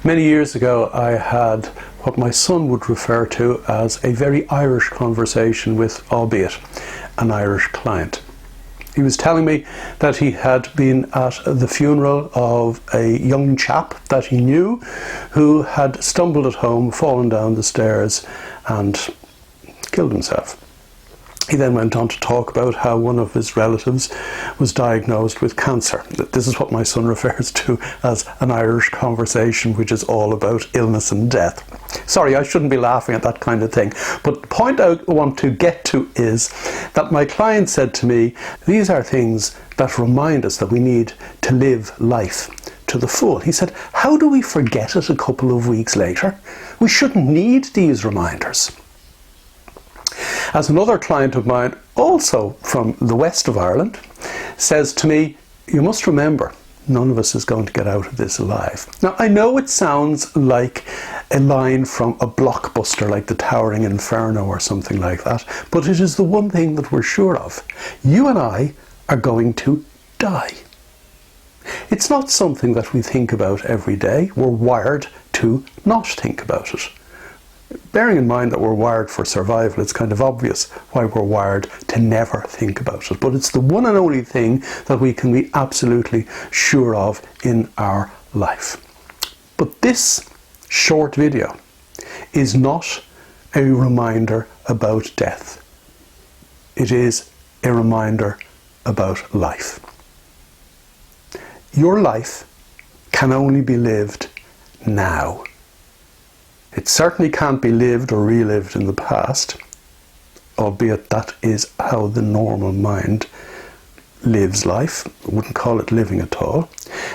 Many years ago I had what my son would refer to as a very Irish conversation with, albeit, an Irish client. He was telling me that he had been at the funeral of a young chap that he knew who had stumbled at home, fallen down the stairs and killed himself. He then went on to talk about how one of his relatives was diagnosed with cancer. This is what my son refers to as an Irish conversation, which is all about illness and death. Sorry, I shouldn't be laughing at that kind of thing. But the point I want to get to is that my client said to me, these are things that remind us that we need to live life to the full. He said, how do we forget it a couple of weeks later? We shouldn't need these reminders. As another client of mine, also from the west of Ireland, says to me, you must remember, none of us is going to get out of this alive. Now, I know it sounds like a line from a blockbuster like The Towering Inferno or something like that, but it is the one thing that we're sure of. You and I are going to die. It's not something that we think about every day. We're wired to not think about it. Bearing in mind that we're wired for survival, it's kind of obvious why we're wired to never think about it. But it's the one and only thing that we can be absolutely sure of in our life. But this short video is not a reminder about death. It is a reminder about life. Your life can only be lived now. It certainly can't be lived or relived in the past, albeit that is how the normal mind lives life. I wouldn't call it living at all.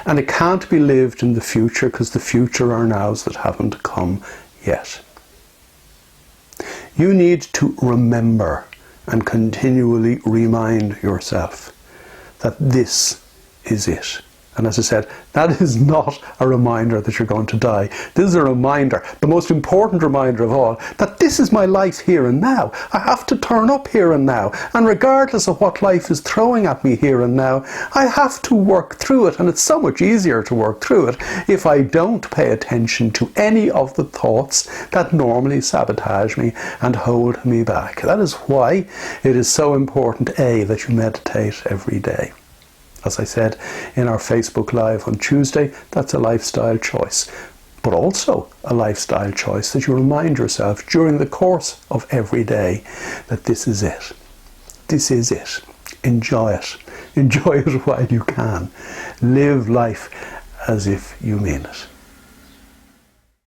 And it can't be lived in the future because the future are nows that haven't come yet. You need to remember and continually remind yourself that this is it. And as I said, that is not a reminder that you're going to die. This is a reminder, the most important reminder of all, that this is my life here and now. I have to turn up here and now. And regardless of what life is throwing at me here and now, I have to work through it. And it's so much easier to work through it if I don't pay attention to any of the thoughts that normally sabotage me and hold me back. That is why it is so important, A, that you meditate every day. As I said in our Facebook Live on Tuesday, that's a lifestyle choice. But also a lifestyle choice that you remind yourself during the course of every day that this is it. This is it. Enjoy it. Enjoy it while you can. Live life as if you mean it.